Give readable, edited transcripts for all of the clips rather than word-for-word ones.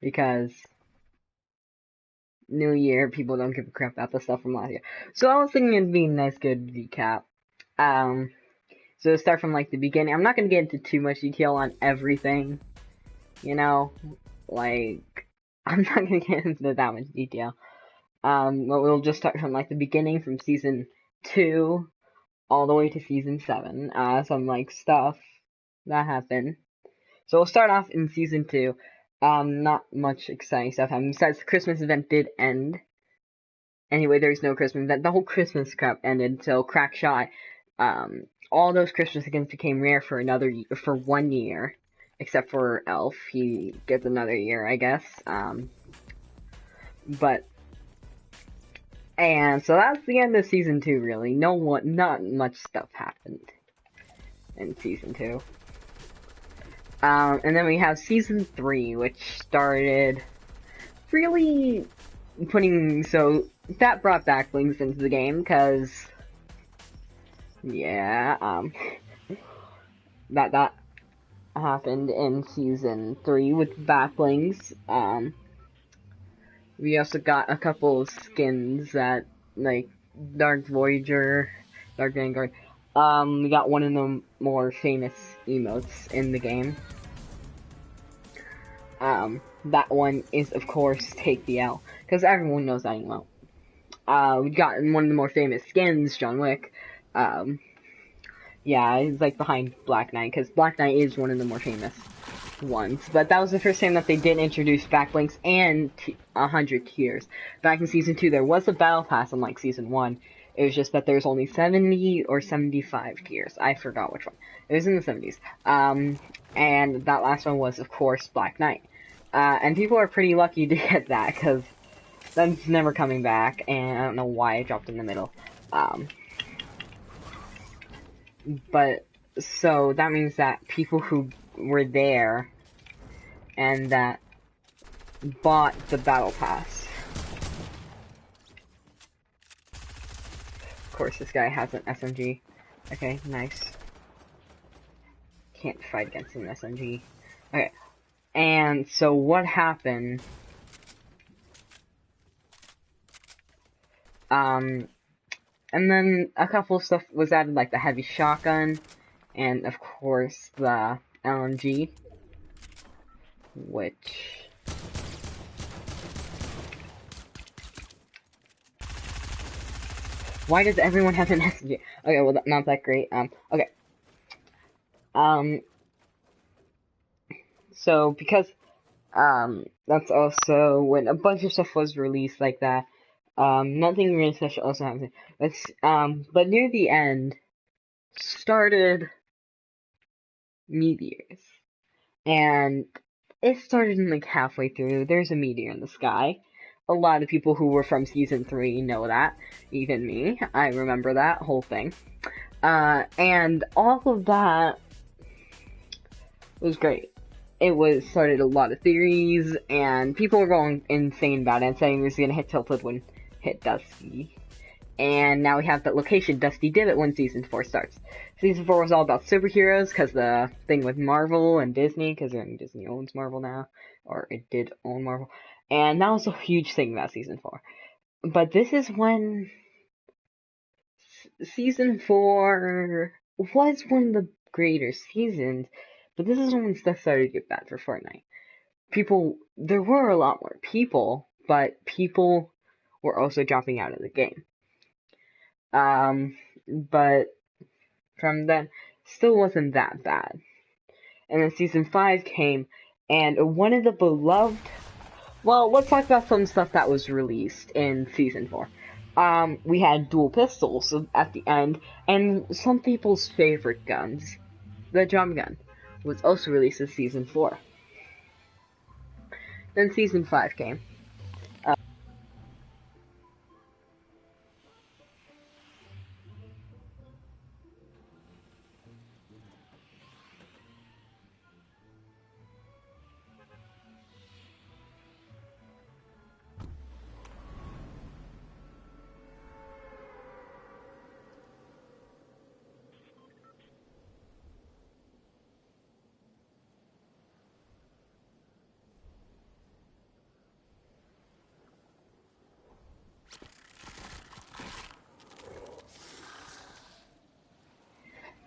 because New Year, people don't give a crap about the stuff from last year. So I was thinking it'd be a nice, good recap. Um, so to start from like the beginning, I'm not gonna get into too much detail on everything, you know, like I'm not gonna get into that much detail. But we'll just start from like the beginning, from season 2 all the way to season 7. Some like stuff that happened. So we'll start off in season 2. Not much exciting stuff happened besides the Christmas event did end. Anyway, there's no Christmas event. The whole Christmas crap ended, so crack shy. All those Christmas skins became rare for 1 year, except for Elf. He gets another year, I guess. But and so that's the end of season 2. Really, not much stuff happened in season 2. And then we have season 3, which started really that brought backlinks into the game, because yeah, that happened in season 3 with backlinks. We also got a couple of skins that, like, Dark Voyager, Dark Vanguard. We got one of the more famous emotes in the game. That one is, of course, Take the L, because everyone knows that emote. We got one of the more famous skins, John Wick. Yeah, he's like behind Black Knight, because Black Knight is one of the more famous ones. But that was the first time that they did introduce backlinks and 100 tiers. Back in season 2, there was a battle pass, unlike season 1. It was just that there's only 70 or 75 tiers. I forgot which one. It was in the 70s. And that last one was, of course, Black Knight. And people are pretty lucky to get that, because that's never coming back, and I don't know why I dropped in the middle. But, so, that means that people who were there and that bought the battle pass. Of course, this guy has an SMG. Okay, nice. Can't fight against an SMG. Okay, and so what happened? And then a couple of stuff was added, like the heavy shotgun, and of course the LMG, which why does everyone have an SMG? Okay, well, not that great. Okay. So because that's also when a bunch of stuff was released like that. Nothing really special also happened. But near the end started meteors, and it started in like halfway through. There's a meteor in the sky. A lot of people who were from season 3 know that. Even me, I remember that whole thing. And all of that was great. It started a lot of theories, and people were going insane about it, saying it was gonna hit Tilted when hit Dusty. And now we have that location, Dusty Divot, when season 4 starts. Season 4 was all about superheroes, because the thing with Marvel and Disney, because Disney owns Marvel now, or it did own Marvel. And that was a huge thing about season 4. But this is when season 4 was one of the greater seasons, but this is when stuff started to get bad for Fortnite. There were a lot more people, but people were also dropping out of the game. But from then, still wasn't that bad. And then season 5 came, and one of the beloved... Well, let's talk about some stuff that was released in season 4. We had dual pistols at the end, and some people's favorite guns, the drum gun, was also released in season 4. Then season 5 came.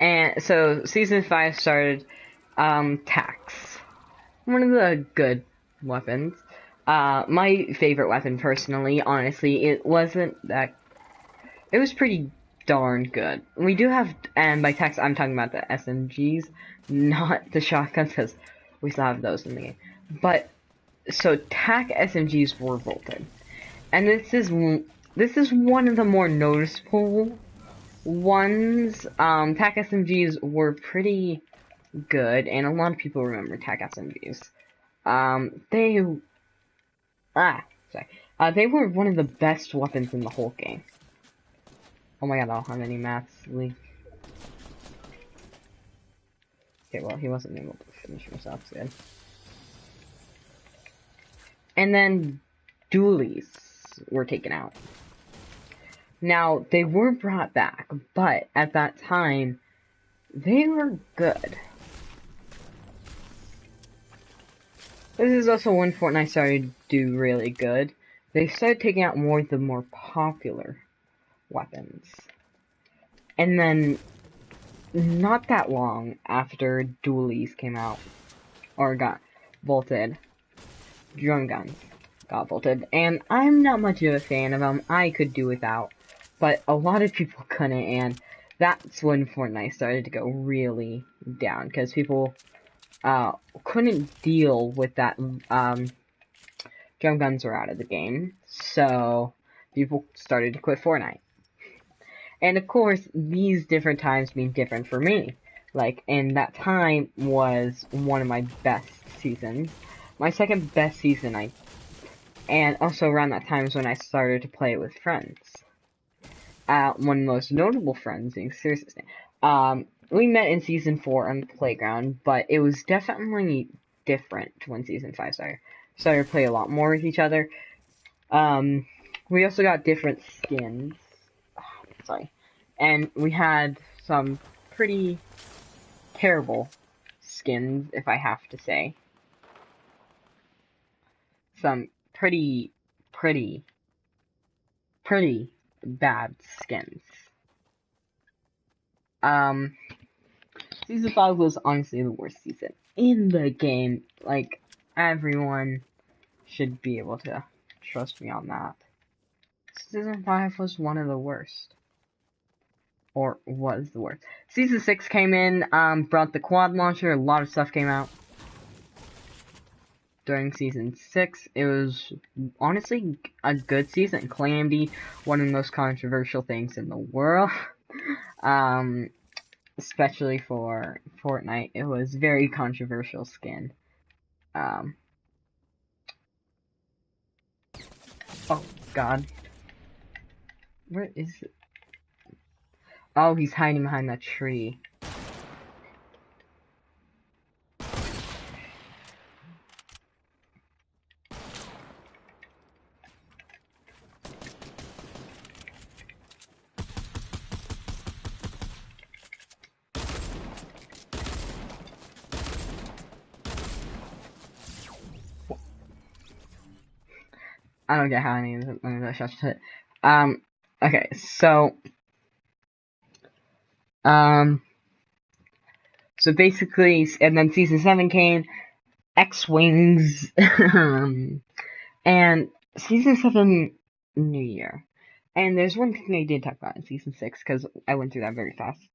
And so season 5 started, tax. One of the good weapons. My favorite weapon, personally, honestly, it wasn't that. It was pretty darn good. We do have, and by tax, I'm talking about the SMGs, not the shotguns, because we still have those in the game. But so tac SMGs were bolted, and this is one of the more noticeable ones. Tac SMGs were pretty good, and a lot of people remember tac SMGs. They sorry, they were one of the best weapons in the whole game. Oh my god, I don't have any maths league. Okay, well, he wasn't able to finish himself, so good. And then dualies were taken out. Now, they were brought back, but at that time, they were good. This is also when Fortnite started to do really good. They started taking out more of the more popular weapons. And then, not that long after dualies came out, or got bolted, drum guns got bolted. And I'm not much of a fan of them. I could do without. But a lot of people couldn't, and that's when Fortnite started to go really down, because people couldn't deal with that. Drum guns were out of the game, so people started to quit Fortnite. And of course, these different times mean different for me. Like, and that time was one of my best seasons. My second best season, and also around that time is when I started to play with friends. One of the most notable friends being Serious. We met in season 4 on the playground, but it was definitely different when season 5 started. Started to play a lot more with each other. We also got different skins. Sorry. And we had some pretty terrible skins, if I have to say. Some pretty bad skins. Season 5 was honestly the worst season in the game. Like, everyone should be able to trust me on that. Season 5 was one of the worst. Or was the worst. Season 6 came in, brought the quad launcher, a lot of stuff came out. During Season 6, it was honestly a good season. Calamity, one of the most controversial things in the world. Especially for Fortnite, it was very controversial skin. Oh god. Where is it? Oh, he's hiding behind that tree. I don't get how any of those shots hit. Okay, so basically, and then Season 7 came, X-Wings, and Season 7, New Year. And there's one thing I did talk about in Season 6, because I went through that very fast.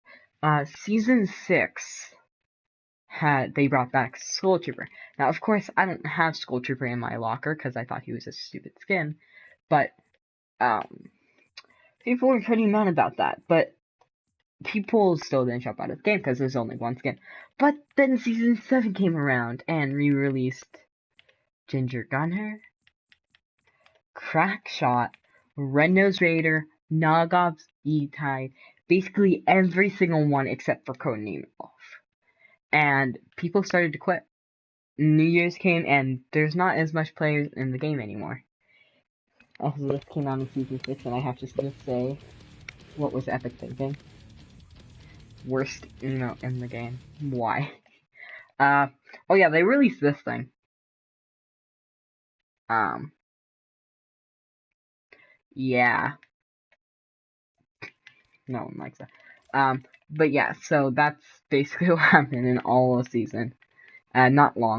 Season 6 they brought back Skull Trooper. Now, of course, I don't have Skull Trooper in my locker, because I thought he was a stupid skin, but, people were pretty mad about that, but people still didn't jump out of the game because there's only one skin. But then Season 7 came around and re-released Ginger Gunner, Crackshot, Red Nose Raider, Nogops, E-Tide, basically every single one except for Codename Wolf. And people started to quit. New Year's came and there's not as much players in the game anymore. Also, this came out in Season 6 and I have to just say, what was Epic thinking? Worst emote in the game. Why? Oh yeah, they released this thing. Yeah. No one likes that. But yeah, so that's basically what happened in all of season. Not long.